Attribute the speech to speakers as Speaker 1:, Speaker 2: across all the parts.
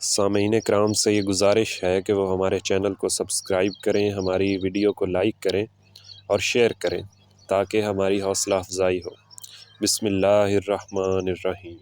Speaker 1: سامعین کرام سے یہ گزارش ہے کہ وہ ہمارے چینل کو سبسکرائب کریں، ہماری ویڈیو کو لائک کریں اور شیئر کریں تاکہ ہماری حوصلہ افزائی ہو۔ بسم اللہ الرحمن الرحیم۔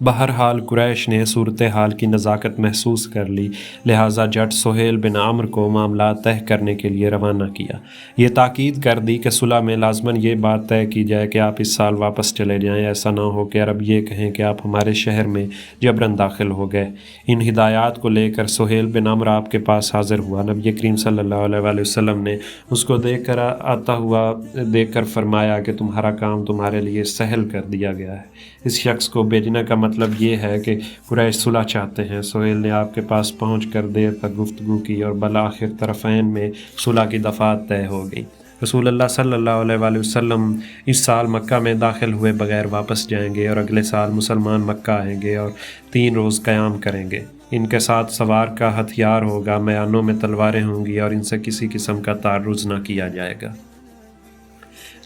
Speaker 2: بہرحال قریش نے صورتحال کی نزاکت محسوس کر لی، لہٰذا جٹ سہیل بن عمرو کو معاملات طے کرنے کے لیے روانہ کیا۔ یہ تاکید کر دی کہ صلح میں لازماً یہ بات طے کی جائے کہ آپ اس سال واپس چلے جائیں، ایسا نہ ہو کہ عرب یہ کہیں کہ آپ ہمارے شہر میں جبراً داخل ہو گئے۔ ان ہدایات کو لے کر سہیل بن عمرو آپ کے پاس حاضر ہوا۔ نبی کریم صلی اللہ علیہ وآلہ وسلم نے اس کو دیکھ کر فرمایا کہ تمہارا کام تمہارے لیے سہل کر دیا گیا ہے۔ اس شخص کو بھیجنے کا مطلب یہ ہے کہ قریش صلح چاہتے ہیں۔ سہیل نے آپ کے پاس پہنچ کر دیر تک گفتگو کی اور بالآخر طرفین میں صلح کی دفعات طے ہو گئی۔ رسول اللہ صلی اللہ علیہ وآلہ وسلم اس سال مکہ میں داخل ہوئے بغیر واپس جائیں گے اور اگلے سال مسلمان مکہ آئیں گے اور 3 روز قیام کریں گے۔ ان کے ساتھ سوار کا ہتھیار ہوگا، میانوں میں تلواریں ہوں گی اور ان سے کسی قسم کا تعرض نہ کیا جائے گا۔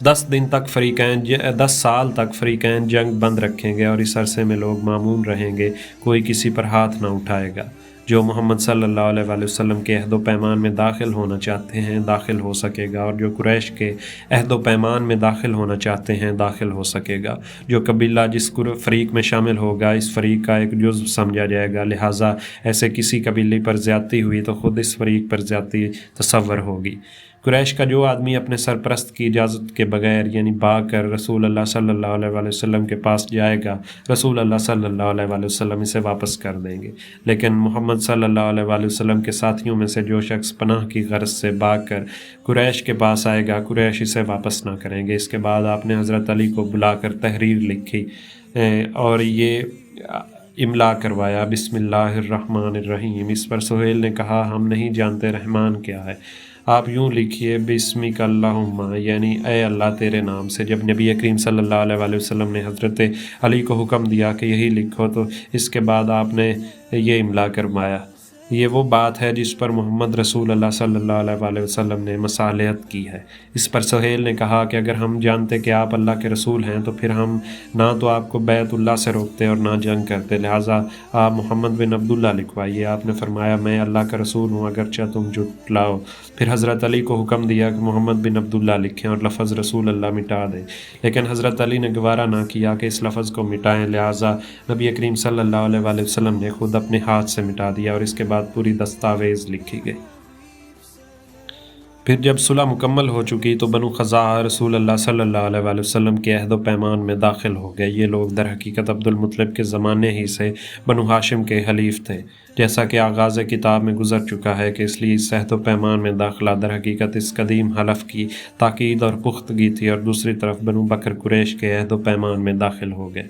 Speaker 2: 10 سال تک فریقین جنگ بند رکھیں گے اور اس عرصے میں لوگ مامون رہیں گے، کوئی کسی پر ہاتھ نہ اٹھائے گا۔ جو محمد صلی اللہ علیہ وآلہ وسلم کے عہد و پیمان میں داخل ہونا چاہتے ہیں داخل ہو سکے گا، اور جو قریش کے عہد و پیمان میں داخل ہونا چاہتے ہیں داخل ہو سکے گا۔ جو قبیلہ جس فریق میں شامل ہوگا اس فریق کا ایک جزو سمجھا جائے گا، لہٰذا ایسے کسی قبیلے پر زیادتی ہوئی تو خود اس فریق پر زیادتی تصور ہوگی۔ قریش کا جو آدمی اپنے سرپرست کی اجازت کے بغیر یعنی بھاگ کر رسول اللہ صلی اللہ علیہ وآلہ وسلم کے پاس جائے گا، رسول اللہ صلی اللہ علیہ وآلہ وسلم اسے واپس کر دیں گے۔ لیکن محمد صلی اللہ علیہ وآلہ وسلم کے ساتھیوں میں سے جو شخص پناہ کی غرض سے بھاگ کر قریش کے پاس آئے گا، قریش اسے واپس نہ کریں گے۔ اس کے بعد آپ نے حضرت علی کو بلا کر تحریر لکھی اور یہ املا کروایا، بسم اللہ الرحمن الرحیم۔ اس پر سہیل نے کہا، ہم نہیں جانتے رحمان کیا ہے، آپ یوں لکھیے بسمک اللہم، یعنی اے اللہ تیرے نام سے۔ جب نبی کریم صلی اللہ علیہ وآلہ وسلم نے حضرت علی کو حکم دیا کہ یہی لکھو تو اس کے بعد آپ نے یہ املا کروایا۔ یہ وہ بات ہے جس پر محمد رسول اللہ صلی اللہ علیہ وآلہ وسلم نے مصالحت کی ہے۔ اس پر سہیل نے کہا کہ اگر ہم جانتے کہ آپ اللہ کے رسول ہیں تو پھر ہم نہ تو آپ کو بیت اللہ سے روکتے اور نہ جنگ کرتے، لہٰذا آپ محمد بن عبداللہ لکھوائیے۔ آپ نے فرمایا، میں اللہ کا رسول ہوں اگرچہ تم جھٹلاؤ۔ پھر حضرت علی کو حکم دیا کہ محمد بن عبداللہ لکھیں اور لفظ رسول اللہ مٹا دیں، لیکن حضرت علی نے گوارا نہ کیا کہ اس لفظ کو مٹائیں، لہٰذا نبی کریم صلی اللہ علیہ وآلہ وسلم نے خود اپنے ہاتھ سے مٹا دیا اور اس کے بعد پوری دستاویز لکھی گئی۔ پھر جب صلح مکمل ہو چکی تو بنو خزاعہ رسول اللہ صلی اللہ علیہ وآلہ وسلم کے عہد و پیمان میں داخل ہو گئے۔ یہ لوگ در حقیقت عبد المطلب کے زمانے ہی سے بنو ہاشم کے حلیف تھے، جیسا کہ آغاز کتاب میں گزر چکا ہے کہ اس لیے اس عہد و پیمان میں داخلہ در حقیقت اس قدیم حلف کی تاکید اور پختگی تھی، اور دوسری طرف بنو بکر قریش کے عہد و پیمان میں داخل ہو گئے۔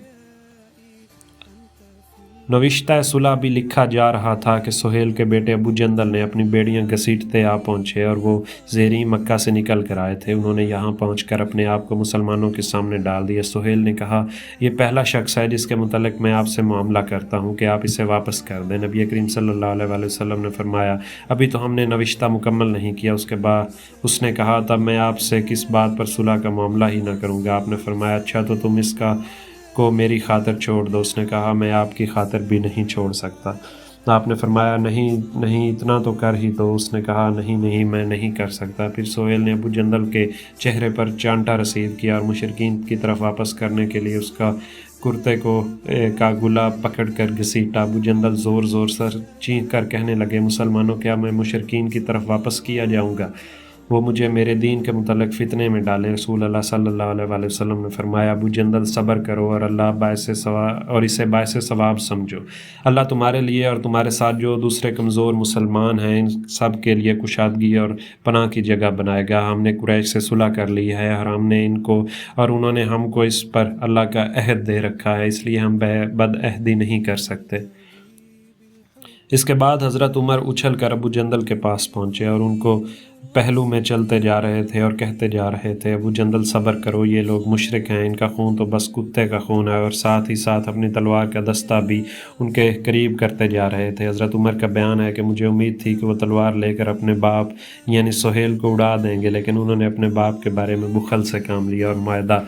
Speaker 2: نوشتہ صلح بھی لکھا جا رہا تھا کہ سہیل کے بیٹے ابو جندل نے اپنی بیڑیاں گھسیٹتے آ پہنچے اور وہ زیریں مکہ سے نکل کر آئے تھے۔ انہوں نے یہاں پہنچ کر اپنے آپ کو مسلمانوں کے سامنے ڈال دیا۔ سہیل نے کہا، یہ پہلا شخص ہے جس کے متعلق میں آپ سے معاملہ کرتا ہوں کہ آپ اسے واپس کر دیں۔ نبی کریم صلی اللہ علیہ وآلہ وسلم نے فرمایا، ابھی تو ہم نے نوشتہ مکمل نہیں کیا۔ اس کے بعد اس نے کہا، تب میں آپ سے کس بات پر صلح کا معاملہ ہی نہ کروں گا۔ آپ نے فرمایا، اچھا تو تم اس کو میری خاطر چھوڑ دو۔ اس نے کہا، میں آپ کی خاطر بھی نہیں چھوڑ سکتا۔ آپ نے فرمایا، نہیں اتنا تو کر ہی دو۔ اس نے کہا، نہیں میں نہیں کر سکتا۔ پھر سہیل نے ابو جندل کے چہرے پر چانٹا رسید کیا اور مشرکین کی طرف واپس کرنے کے لیے اس کا کرتے کا گلا پکڑ کر گھسیٹا۔ ابو جندل زور زور سے چیخ کر کہنے لگے، مسلمانوں، کیا میں مشرکین کی طرف واپس کیا جاؤں گا؟ وہ مجھے میرے دین کے متعلق فتنے میں ڈالے۔ رسول اللہ صلی اللہ علیہ وآلہ وسلم نے فرمایا، ابو جندل صبر کرو اور اسے باعث ثواب سمجھو۔ اللہ تمہارے لیے اور تمہارے ساتھ جو دوسرے کمزور مسلمان ہیں ان سب کے لیے کشادگی اور پناہ کی جگہ بنائے گا۔ ہم نے قریش سے صلح کر لی ہے اور انہوں نے ہم کو اس پر اللہ کا عہد دے رکھا ہے، اس لیے ہم بد عہدی نہیں کر سکتے۔ اس کے بعد حضرت عمر اچھل کر ابو جندل کے پاس پہنچے اور ان کو پہلو میں چلتے جا رہے تھے اور کہتے جا رہے تھے، ابو جندل صبر کرو، یہ لوگ مشرک ہیں، ان کا خون تو بس کتے کا خون ہے، اور ساتھ ہی ساتھ اپنی تلوار کا دستہ بھی ان کے قریب کرتے جا رہے تھے۔ حضرت عمر کا بیان ہے کہ مجھے امید تھی کہ وہ تلوار لے کر اپنے باپ یعنی سہیل کو اڑا دیں گے، لیکن انہوں نے اپنے باپ کے بارے میں بخل سے کام لیا اور معاہدہ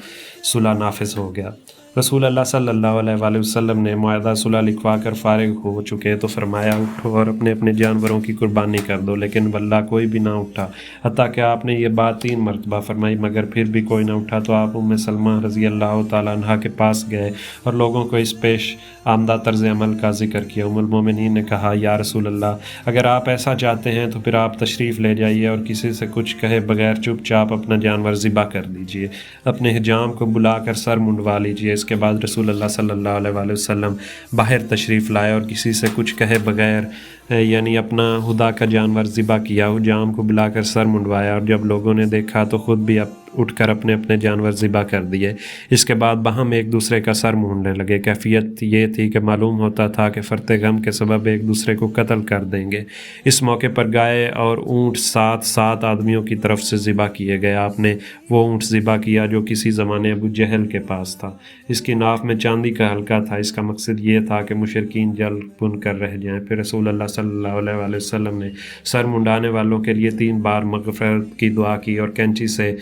Speaker 2: صلح نافذ ہو گیا۔ رسول اللہ صلی اللہ علیہ وآلہ وسلم نے معاہدہ صلح لکھوا کر فارغ ہو چکے تو فرمایا اٹھو اور اپنے اپنے جانوروں کی قربانی کر دو، لیکن واللہ کوئی بھی نہ اٹھا، حتیٰ کہ آپ نے یہ بات 3 مرتبہ فرمائی، مگر پھر بھی کوئی نہ اٹھا تو آپ ام سلمہ رضی اللہ تعالیٰ عنہ کے پاس گئے اور لوگوں کو اس پیش آمدہ طرز عمل کا ذکر کیا۔ ام المومنین نے کہا یا رسول اللہ، اگر آپ ایسا چاہتے ہیں تو پھر آپ تشریف لے جائیے اور کسی سے کچھ کہے بغیر چپ چاپ اپنا جانور ذبح کر دیجیے، اپنے حجام کو بلا کر سر منڈوا لیجیے۔ اس کے بعد رسول اللہ صلی اللہ علیہ وآلہ وسلم باہر تشریف لائے اور کسی سے کچھ کہے بغیر یعنی اپنا خدا کا جانور ذبح کیا، حجام کو بلا کر سر منڈوایا، اور جب لوگوں نے دیکھا تو خود بھی اٹھ کر اپنے اپنے جانور ذبح کر دیے۔ اس کے بعد باہم ایک دوسرے کا سر مونڈنے لگے۔ کیفیت یہ تھی کہ معلوم ہوتا تھا کہ فرط غم کے سبب ایک دوسرے کو قتل کر دیں گے۔ اس موقع پر گائے اور اونٹ 7 آدمیوں کی طرف سے ذبح کیے گئے۔ آپ نے وہ اونٹ ذبح کیا جو کسی زمانے ابو جہل کے پاس تھا۔ اس کی ناف میں چاندی کا حلقہ تھا۔ اس کا مقصد یہ تھا کہ مشرکین جل بن کر رہ جائیں۔ پھر رسول اللہ صلی اللہ علیہ وآلہ وسلم نے سر منڈانے والوں کے لیے 3 بار مغفرت کی دعا کی اور کینچی سے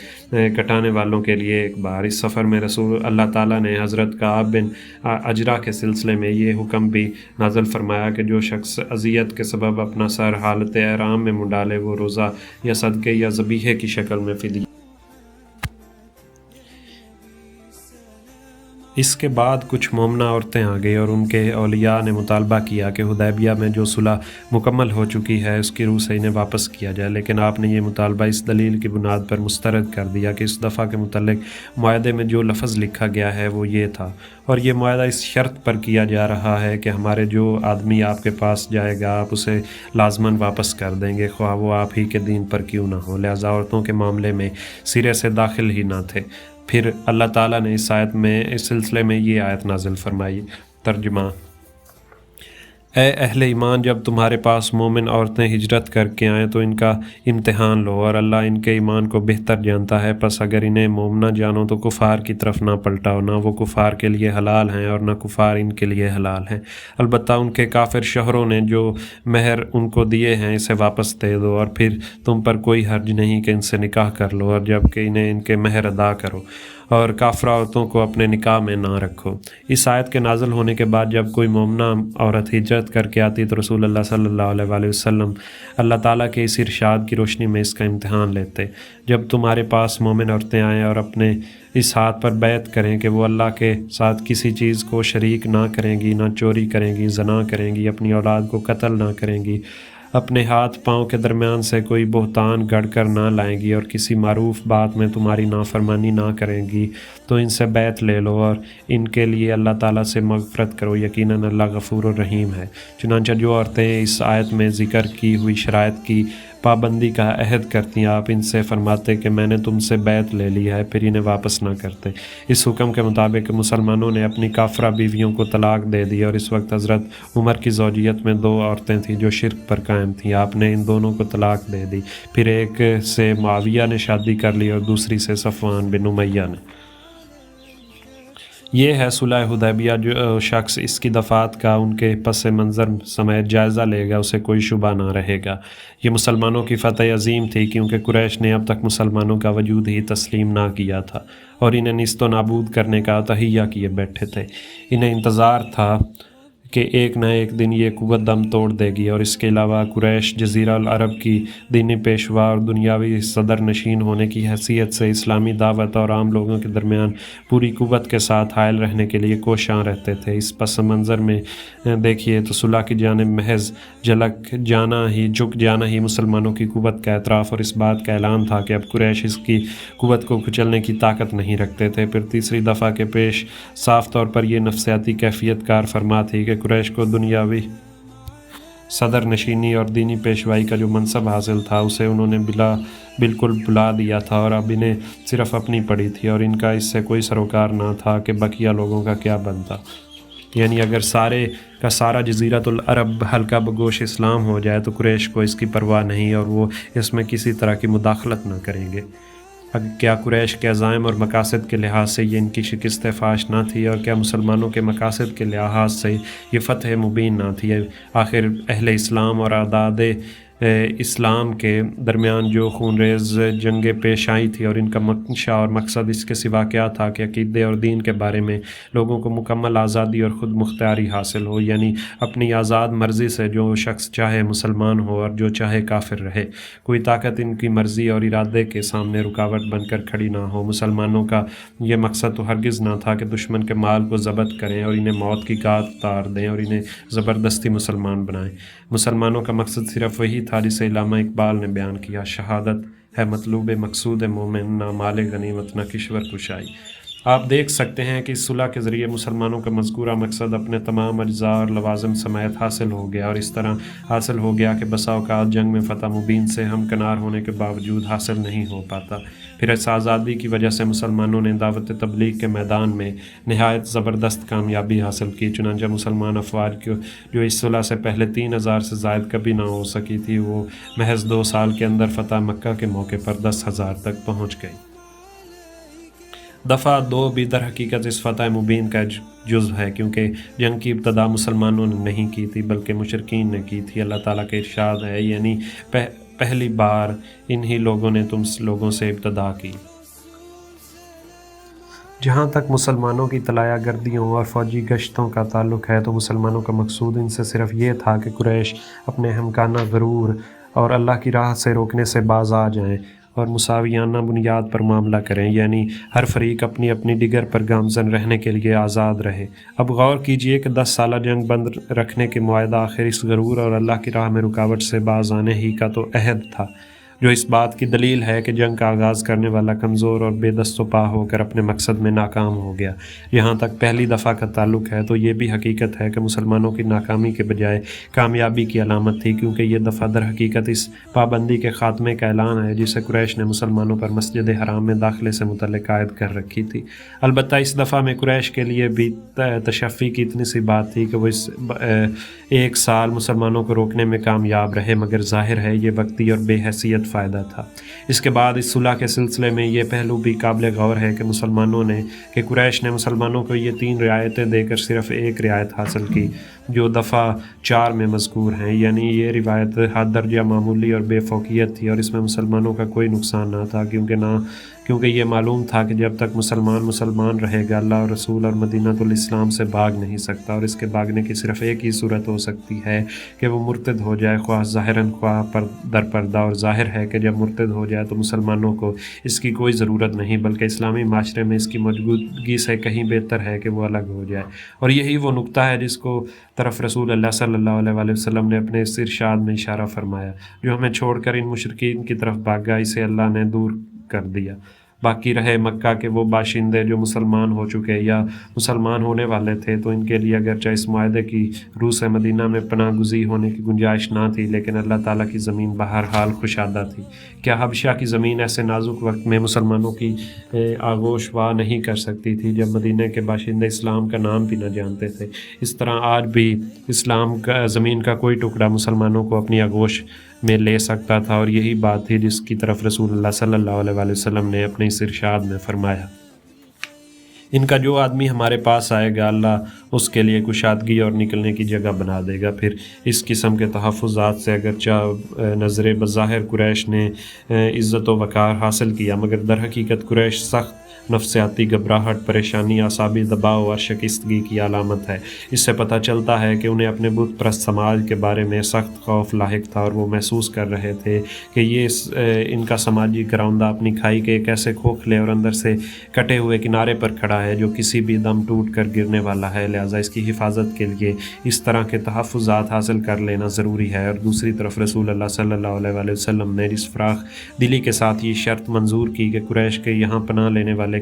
Speaker 2: کٹانے والوں کے لیے 1 بار۔ اس سفر میں رسول اللہ تعالیٰ نے حضرت کعب بن عجرہ کے سلسلے میں یہ حکم بھی نازل فرمایا کہ جو شخص اذیت کے سبب اپنا سر حالت احرام میں منڈالے وہ روزہ یا صدقے یا ذبیحے کی شکل میں فدیہ۔ اس کے بعد کچھ مومنہ عورتیں آ گئی اور ان کے اولیاء نے مطالبہ کیا کہ حدیبیہ میں جو صلح مکمل ہو چکی ہے اس کی روح سے انہیں واپس کیا جائے، لیکن آپ نے یہ مطالبہ اس دلیل کی بنیاد پر مسترد کر دیا کہ اس دفعہ کے متعلق معاہدے میں جو لفظ لکھا گیا ہے وہ یہ تھا، اور یہ معاہدہ اس شرط پر کیا جا رہا ہے کہ ہمارے جو آدمی آپ کے پاس جائے گا آپ اسے لازماً واپس کر دیں گے، خواہ وہ آپ ہی کے دین پر کیوں نہ ہو۔ لہذا عورتوں کے معاملے میں سرے سے داخل ہی نہ تھے۔ پھر اللہ تعالیٰ نے اس سلسلے میں یہ آیت نازل فرمائی۔ ترجمہ: اے اہل ایمان، جب تمہارے پاس مومن عورتیں ہجرت کر کے آئیں تو ان کا امتحان لو، اور اللہ ان کے ایمان کو بہتر جانتا ہے، پس اگر انہیں مومنہ جانو تو کفار کی طرف نہ پلٹاؤ، نہ وہ کفار کے لیے حلال ہیں اور نہ کفار ان کے لیے حلال ہیں، البتہ ان کے کافر شوہروں نے جو مہر ان کو دیے ہیں اسے واپس دے دو، اور پھر تم پر کوئی حرج نہیں کہ ان سے نکاح کر لو، اور جب کہ انہیں ان کے مہر ادا کرو، اور کافرہ عورتوں کو اپنے نکاح میں نہ رکھو۔ اس آیت کے نازل ہونے کے بعد جب کوئی مومنہ عورت ہجرت کر کے آتی تو رسول اللہ صلی اللہ علیہ وآلہ وسلم اللہ تعالیٰ کے اس ارشاد کی روشنی میں اس کا امتحان لیتے: جب تمہارے پاس مومن عورتیں آئیں اور اپنے اس ہاتھ پر بیعت کریں کہ وہ اللہ کے ساتھ کسی چیز کو شریک نہ کریں گی، نہ چوری کریں گی، زنا کریں گی، اپنی اولاد کو قتل نہ کریں گی، اپنے ہاتھ پاؤں کے درمیان سے کوئی بہتان گڑھ کر نہ لائیں گی، اور کسی معروف بات میں تمہاری نافرمانی نہ کریں گی، تو ان سے بیعت لے لو اور ان کے لیے اللہ تعالیٰ سے مغفرت کرو، یقیناً اللہ غفور الرحیم ہے۔ چنانچہ جو عورتیں اس آیت میں ذکر کی ہوئی شرائط کی پابندی کا عہد کرتی ہیں، آپ ان سے فرماتے کہ میں نے تم سے بیعت لے لی ہے، پھر انہیں واپس نہ کرتے۔ اس حکم کے مطابق مسلمانوں نے اپنی کافرہ بیویوں کو طلاق دے دی، اور اس وقت حضرت عمر کی زوجیت میں 2 عورتیں تھیں جو شرک پر قائم تھیں۔ آپ نے ان دونوں کو طلاق دے دی، پھر ایک سے معاویہ نے شادی کر لی اور دوسری سے صفوان بن امیہ نے۔ یہ ہے صلح حدیبیہ۔ جو شخص اس کی دفعات کا ان کے پس منظر سمیت جائزہ لے گا اسے کوئی شبہ نہ رہے گا۔ یہ مسلمانوں کی فتح عظیم تھی، کیونکہ قریش نے اب تک مسلمانوں کا وجود ہی تسلیم نہ کیا تھا اور انہیں نیست و نابود کرنے کا تہیہ کیے بیٹھے تھے۔ انہیں انتظار تھا کہ ایک نہ ایک دن یہ قوت دم توڑ دے گی، اور اس کے علاوہ قریش جزیرہ العرب کی دینی پیشوا اور دنیاوی صدر نشین ہونے کی حیثیت سے اسلامی دعوت اور عام لوگوں کے درمیان پوری قوت کے ساتھ حائل رہنے کے لیے کوشاں رہتے تھے۔ اس پس منظر میں دیکھیے تو صلح کی جانب محض جھک جانا ہی مسلمانوں کی قوت کا اعتراف اور اس بات کا اعلان تھا کہ اب قریش اس کی قوت کو کچلنے کی طاقت نہیں رکھتے تھے۔ پھر تیسری دفعہ کے پیش صاف طور پر یہ نفسیاتی کیفیت کار فرما تھی کہ قریش کو دنیاوی صدر نشینی اور دینی پیشوائی کا جو منصب حاصل تھا اسے انہوں نے بالکل بھلا دیا تھا، اور اب انہیں صرف اپنی پڑی تھی، اور ان کا اس سے کوئی سروکار نہ تھا کہ بقیہ لوگوں کا کیا بنتا۔ یعنی اگر سارے کا سارا جزیرۃ العرب حلقہ بگوش اسلام ہو جائے تو قریش کو اس کی پرواہ نہیں، اور وہ اس میں کسی طرح کی مداخلت نہ کریں گے۔ کیا قریش کے عزائم اور مقاصد کے لحاظ سے یہ ان کی شکست فاش نہ تھی، اور کیا مسلمانوں کے مقاصد کے لحاظ سے یہ فتح مبین نہ تھی؟ آخر اہل اسلام اور اعداد اسلام کے درمیان جو خون ریز جنگیں پیش آئی تھی، اور ان کا منشا اور مقصد اس کے سوا کیا تھا کہ عقیدے اور دین کے بارے میں لوگوں کو مکمل آزادی اور خود مختاری حاصل ہو، یعنی اپنی آزاد مرضی سے جو شخص چاہے مسلمان ہو اور جو چاہے کافر رہے، کوئی طاقت ان کی مرضی اور ارادے کے سامنے رکاوٹ بن کر کھڑی نہ ہو۔ مسلمانوں کا یہ مقصد تو ہرگز نہ تھا کہ دشمن کے مال کو ضبط کریں اور انہیں موت کی گھات اتار دیں اور انہیں زبردستی مسلمان بنائیں۔ مسلمانوں کا مقصد صرف وہی تھا جسے علامہ اقبال نے بیان کیا: شہادت ہے مطلوب مقصود مومن، نہ مال غنیمت نہ کشور کشائی۔ آپ دیکھ سکتے ہیں کہ اس صلح کے ذریعے مسلمانوں کا مذکورہ مقصد اپنے تمام اجزاء اور لوازم سمیت حاصل ہو گیا، اور اس طرح حاصل ہو گیا کہ بسا اوقات جنگ میں فتح مبین سے ہمکنار ہونے کے باوجود حاصل نہیں ہو پاتا۔ پھر اس آزادی کی وجہ سے مسلمانوں نے دعوت تبلیغ کے میدان میں نہایت زبردست کامیابی حاصل کی۔ چنانچہ مسلمان افواج جو اس صلح سے پہلے 3000 سے زائد کبھی نہ ہو سکی تھی، وہ محض 2 سال کے اندر فتح مکہ کے موقع پر 10,000 تک پہنچ گئی۔ دفعہ 2 بھی در حقیقت اس فتح مبین کا جزو ہے، کیونکہ جنگ کی ابتدا مسلمانوں نے نہیں کی تھی بلکہ مشرکین نے کی تھی۔ اللہ تعالیٰ کا ارشاد ہے، یعنی پہلی بار انہی لوگوں نے تم لوگوں سے ابتدا کی۔ جہاں تک مسلمانوں کی طلایہ گردیوں اور فوجی گشتوں کا تعلق ہے تو مسلمانوں کا مقصود ان سے صرف یہ تھا کہ قریش اپنے ہمکانہ غرور اور اللہ کی راہ سے روکنے سے باز آ جائیں اور مساویانہ بنیاد پر معاملہ کریں، یعنی ہر فریق اپنی اپنی ڈگر پر گامزن رہنے کے لیے آزاد رہے۔ اب غور کیجئے کہ 10 سالہ جنگ بند رکھنے کے معاہدہ آخر اس غرور اور اللہ کی راہ میں رکاوٹ سے باز آنے ہی کا تو عہد تھا، جو اس بات کی دلیل ہے کہ جنگ کا آغاز کرنے والا کمزور اور بے دست و پا ہو کر اپنے مقصد میں ناکام ہو گیا۔ یہاں تک پہلی دفعہ کا تعلق ہے تو یہ بھی حقیقت ہے کہ مسلمانوں کی ناکامی کے بجائے کامیابی کی علامت تھی، کیونکہ یہ دفعہ در حقیقت اس پابندی کے خاتمے کا اعلان ہے جسے قریش نے مسلمانوں پر مسجد حرام میں داخلے سے متعلق عائد کر رکھی تھی۔ البتہ اس دفعہ میں قریش کے لیے بھی تشفی کی اتنی سی بات تھی کہ وہ اس 1 سال مسلمانوں کو روکنے میں کامیاب رہے، مگر ظاہر ہے یہ وقتی اور بے حیثیت فائدہ تھا۔ اس کے بعد اس صلح کے سلسلے میں یہ پہلو بھی قابل غور ہے کہ قریش نے مسلمانوں کو یہ 3 رعایتیں دے کر صرف 1 رعایت حاصل کی، جو دفعہ 4 میں مذکور ہیں، یعنی یہ روایت حد درجہ معمولی اور بے فوقیت تھی، اور اس میں مسلمانوں کا کوئی نقصان نہ تھا، کیونکہ یہ معلوم تھا کہ جب تک مسلمان رہے گا، اللہ اور رسول اور مدینۃ الاسلام سے بھاگ نہیں سکتا، اور اس کے بھاگنے کی صرف ایک ہی صورت ہو سکتی ہے کہ وہ مرتد ہو جائے، خواہ ظاہراً خواہ در پردہ، اور ظاہر ہے کہ جب مرتد ہو جائے تو مسلمانوں کو اس کی کوئی ضرورت نہیں، بلکہ اسلامی معاشرے میں اس کی موجودگی سے کہیں بہتر ہے کہ وہ الگ ہو جائے۔ اور یہی وہ نقطہ ہے جس کو طرف رسول اللہ صلی اللہ علیہ وسلم نے اپنے اس ارشاد میں اشارہ فرمایا: جو ہمیں چھوڑ کر ان مشرکین کی طرف بھاگا، اسے اللہ نے دور کر دیا۔ باقی رہے مکہ کے وہ باشندے جو مسلمان ہو چکے یا مسلمان ہونے والے تھے، تو ان کے لیے اگرچہ اس معاہدے کی روح سے مدینہ میں پناہ گزین ہونے کی گنجائش نہ تھی، لیکن اللہ تعالیٰ کی زمین بہرحال کشادہ تھی۔ کیا حبشہ کی زمین ایسے نازک وقت میں مسلمانوں کی آغوش وا نہیں کر سکتی تھی جب مدینہ کے باشندے اسلام کا نام بھی نہ جانتے تھے؟ اس طرح آج بھی اسلام کا زمین کا کوئی ٹکڑا مسلمانوں کو اپنی آغوش میں لے سکتا تھا، اور یہی بات تھی جس کی طرف رسول اللہ صلی اللہ علیہ وسلم نے اپنے اس ارشاد میں فرمایا: ان کا جو آدمی ہمارے پاس آئے گا، اللہ اس کے لیے کشادگی اور نکلنے کی جگہ بنا دے گا۔ پھر اس قسم کے تحفظات سے اگرچہ نظر بظاہر قریش نے عزت و وقار حاصل کیا، مگر در حقیقت قریش سخت نفسیاتی گھبراہٹ، پریشانی، اعصابی دباؤ اور شکستگی کی علامت ہے۔ اس سے پتہ چلتا ہے کہ انہیں اپنے بت پرست سماج کے بارے میں سخت خوف لاحق تھا، اور وہ محسوس کر رہے تھے کہ یہ ان کا سماجی گراؤندہ اپنی کھائی کے ایک ایسے کھوکھلے اور اندر سے کٹے ہوئے کنارے پر کھڑا ہے جو کسی بھی دم ٹوٹ کر گرنے والا ہے، لہٰذا اس کی حفاظت کے لیے اس طرح کے تحفظات حاصل کر لینا ضروری ہے۔ اور دوسری طرف رسول اللہ صلی اللہ علیہ وسلم نے جس فراخ دلی کے ساتھ یہ شرط منظور کی کہ قریش کے یہاں پناہ لینے والے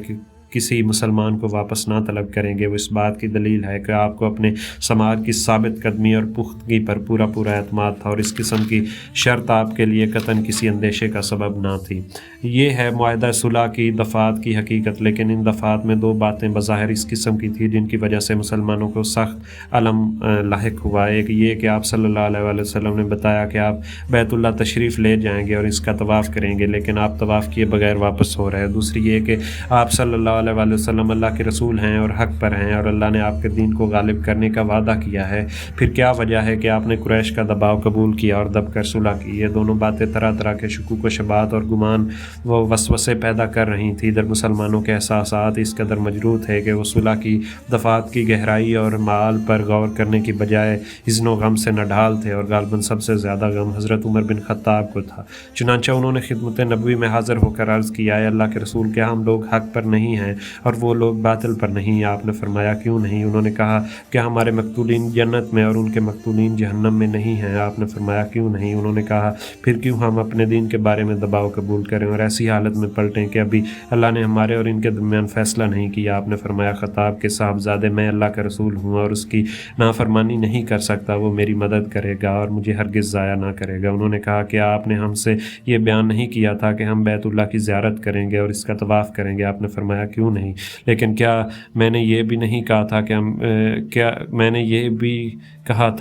Speaker 2: کسی مسلمان کو واپس نہ طلب کریں گے، وہ اس بات کی دلیل ہے کہ آپ کو اپنے سماج کی ثابت قدمی اور پختگی پر پورا اعتماد تھا، اور اس قسم کی شرط آپ کے لیے قطعاً کسی اندیشے کا سبب نہ تھی۔ یہ ہے معاہدہ صلح کی دفعات کی حقیقت، لیکن ان دفعات میں 2 باتیں بظاہر اس قسم کی تھیں جن کی وجہ سے مسلمانوں کو سخت علم لاحق ہوا۔ ایک یہ کہ آپ صلی اللہ علیہ وسلم نے بتایا کہ آپ بیت اللہ تشریف لے جائیں گے اور اس کا طواف کریں گے، لیکن آپ طواف کیے بغیر واپس ہو رہے ہیں۔ دوسری یہ کہ آپ صلی اللہ علیہ وآلہ وسلم اللہ کے رسول ہیں اور حق پر ہیں اور اللہ نے آپ کے دین کو غالب کرنے کا وعدہ کیا ہے، پھر کیا وجہ ہے کہ آپ نے قریش کا دباؤ قبول کیا اور دب کر صلح کی؟ یہ دونوں باتیں طرح طرح کے شکوک و شبہات اور گمان و وسوسے پیدا کر رہی تھیں۔ ادھر مسلمانوں کے احساسات اس قدر مجروح تھے کہ وہ صلح کی دفعات کی گہرائی اور معال پر غور کرنے کی بجائے حزن و غم سے نڈھال تھے، اور غالباً سب سے زیادہ غم حضرت عمر بن خطاب کو تھا۔ چنانچہ انہوں نے خدمت نبوی میں حاضر ہو کر عرض کیا، اے اللہ کے رسول، کیا ہم لوگ حق پر نہیں ہیں اور وہ لوگ باطل پر نہیں؟ آپ نے فرمایا، کیوں نہیں؟ انہوں نے کہا، کیا ہمارے مقتولین جنت میں اور ان کے مقتولین جہنم میں نہیں ہیں؟ آپ نے فرمایا، کیوں نہیں؟ انہوں نے کہا، پھر کیوں ہم اپنے دین کے بارے میں دباؤ قبول کریں اور ایسی حالت میں پلٹیں کہ ابھی اللہ نے ہمارے اور ان کے درمیان فیصلہ نہیں کیا؟ آپ نے فرمایا، خطاب کے صاحبزادے، میں اللہ کا رسول ہوں اور اس کی نافرمانی نہیں کر سکتا، وہ میری مدد کرے گا اور مجھے ہرگز ضائع نہ کرے گا۔ انہوں نے کہا، کیا آپ نے ہم سے یہ بیان نہیں کیا تھا کہ ہم بیت اللہ کی زیارت کریں گے اور اس کا طواف کریں گے؟ آپ نے فرمایا، کیوں نہیں؟ لیکن کیا میں نے یہ بھی نہیں کہا تھا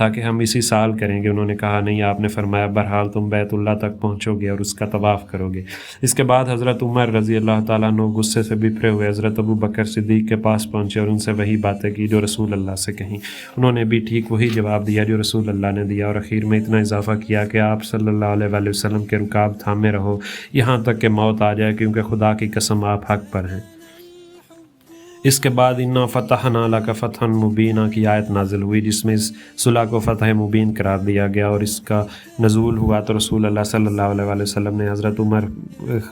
Speaker 2: کہ ہم اسی سال کریں گے؟ انہوں نے کہا، نہیں۔ آپ نے فرمایا، بہرحال تم بیت اللہ تک پہنچو گے اور اس کا طواف کرو گے۔ اس کے بعد حضرت عمر رضی اللہ تعالیٰ عنہ غصے سے بپھرے ہوئے حضرت ابو بکر صدیق کے پاس پہنچے اور ان سے وہی باتیں کی جو رسول اللہ سے کہیں۔ انہوں نے بھی ٹھیک وہی جواب دیا جو رسول اللہ نے دیا، اور اخیر میں اتنا اضافہ کیا کہ آپ صلی اللہ علیہ وآلہ وسلم کے رکاب تھامے رہو یہاں تک کہ موت آ جائے، کیونکہ خدا کی قسم آپ حق پر ہیں۔ اس کے بعد انا فتحنا لک فتحا مبینا کی آیت نازل ہوئی، جس میں اس صلح کو فتح مبین قرار دیا گیا، اور اس کا نزول ہوا تو رسول اللہ صلی اللہ علیہ وآلہ وسلم نے حضرت عمر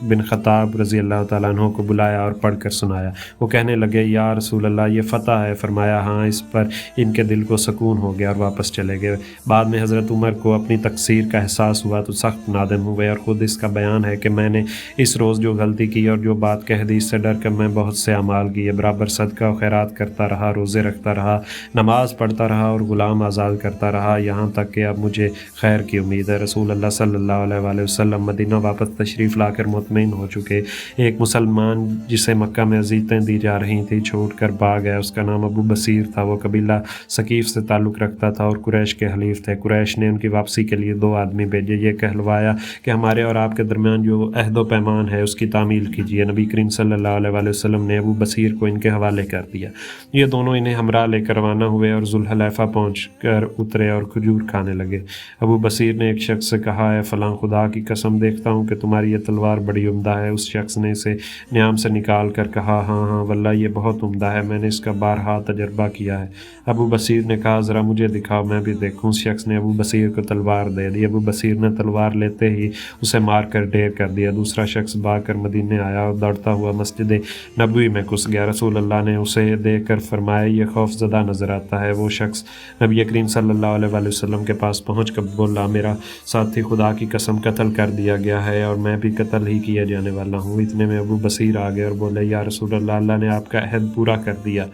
Speaker 2: بن خطاب رضی اللہ تعالیٰ عنہ کو بلایا اور پڑھ کر سنایا۔ وہ کہنے لگے، یا رسول اللہ، یہ فتح ہے؟ فرمایا، ہاں۔ اس پر ان کے دل کو سکون ہو گیا اور واپس چلے گئے۔ بعد میں حضرت عمر کو اپنی تقصیر کا احساس ہوا تو سخت نادم ہوئے، اور خود اس کا بیان ہے کہ میں نے اس روز جو غلطی کی اور جو بات کہہ دی، اس سے ڈر کر میں بہت سے اعمال کیے، برابر صدقہ و خیرات کرتا رہا، روزے رکھتا رہا، نماز پڑھتا رہا اور غلام آزاد کرتا رہا، یہاں تک کہ اب مجھے خیر کی امید ہے۔ رسول اللہ صلی اللہ علیہ وآلہ وسلم مدینہ واپس تشریف لا کر مطمئن ہو چکے۔ ایک مسلمان جسے مکہ میں اذیتیں دی جا رہی تھیں چھوڑ کر بھاگ گیا، اس کا نام ابو بصیر تھا۔ وہ قبیلہ ثقیف سے تعلق رکھتا تھا اور قریش کے حلیف تھے۔ قریش نے ان کی واپسی کے لیے 2 آدمی بھیجے، یہ کہلوایا کہ ہمارے اور آپ کے درمیان جو عہد و پیمان ہے اس کی تعمیل کیجیے۔ نبی کریم صلی اللہ علیہ وآلہ وسلم نے ابو بصیر کو ان کے حوالے کر دیا۔ یہ دونوں انہیں ہمراہ لے کر روانہ ہوئے اور ذوالحلیفہ پہنچ کر اترے اور کھجور کھانے لگے۔ ابو بصیر نے ایک شخص سے کہا، اے فلاں، خدا کی قسم دیکھتا ہوں کہ تمہاری یہ تلوار بڑی عمدہ ہے۔ اس شخص نے اسے نیام سے نکال کر کہا، ہاں ہاں واللہ یہ بہت عمدہ ہے، میں نے اس کا بارہا تجربہ کیا ہے۔ ابو بصیر نے کہا، ذرا مجھے دکھاؤ، میں بھی دیکھوں۔ اس شخص نے ابو بصیر کو تلوار دے دی۔ ابو بصیر نے تلوار لیتے ہی اسے مار کر ڈھیر کر دیا۔ دوسرا شخص بھاگ کر مدینے آیا اور دوڑتا ہوا مسجد نبوی میں گھس گیا۔ رسول اللہ نے اسے دیکھ کر فرمایا، یہ خوف زدہ نظر آتا ہے۔ وہ شخص نبی کریم صلی اللہ علیہ وآلہ وسلم کے پاس پہنچ کر بولا، میرا ساتھی خدا کی قسم قتل کر دیا گیا ہے اور میں بھی قتل ہی کیا جانے والا ہوں۔ اتنے میں ابو بصیر آ گئے اور بولے، یا رسول اللہ، اللہ نے آپ کا عہد پورا کر دیا،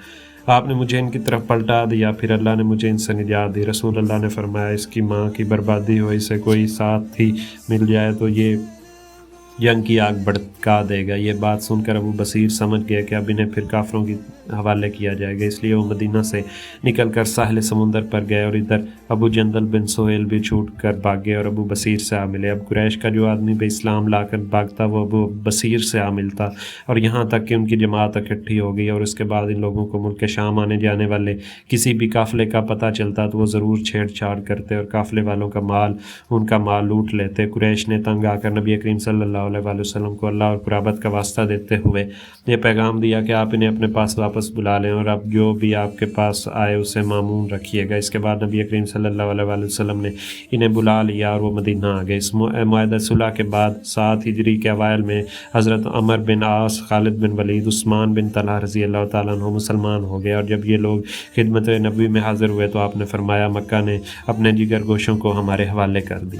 Speaker 2: آپ نے مجھے ان کی طرف پلٹا دیا، پھر اللہ نے مجھے ان سے نجات دی۔ رسول اللہ نے فرمایا، اس کی ماں کی بربادی ہو، اسے کوئی ساتھی مل جائے تو یہ جنگ کی آگ بھڑکا دے گا۔ یہ بات سن کر ابو بصیر سمجھ گیا کہ اب انہیں پھر کافروں کی حوالے کیا جائے گا، اس لیے وہ مدینہ سے نکل کر ساحل سمندر پر گئے، اور ادھر ابو جندل بن سہیل بھی چھوٹ کر بھاگے اور ابو بصیر سے آ ملے۔ اب قریش کا جو آدمی بھی اسلام لا کر بھاگتا وہ ابو بصیر سے آ ملتا، اور یہاں تک کہ ان کی جماعت اکٹھی ہو گئی، اور اس کے بعد ان لوگوں کو ملک شام آنے جانے والے کسی بھی قافلے کا پتہ چلتا تو وہ ضرور چھیڑ چھاڑ کرتے اور قافلے والوں کا مال ان کا مال لوٹ لیتے۔ قریش نے تنگ آ کر نبی کریم صلی اللہ علیہ وآلہ وسلم کو اللہ اور قرابت کا واسطہ دیتے ہوئے یہ پیغام دیا کہ آپ انہیں اپنے پاس واپس بلا لیں، اور اب جو بھی آپ کے پاس آئے اسے مامون رکھیے گا۔ اس کے بعد نبی کریم صلی اللہ علیہ وآلہ وسلم نے انہیں بلا لیا اور وہ مدینہ آ گئے۔ اس معاہدہ صلح کے بعد 7 ہجری کے اوائل میں حضرت عمر بن عاص، خالد بن ولید، عثمان بن طلحہ رضی اللہ تعالیٰ عنہ مسلمان ہو گئے، اور جب یہ لوگ خدمت نبوی میں حاضر ہوئے تو آپ نے فرمایا، مکہ نے اپنے جگر گوشوں کو ہمارے حوالے کر دی۔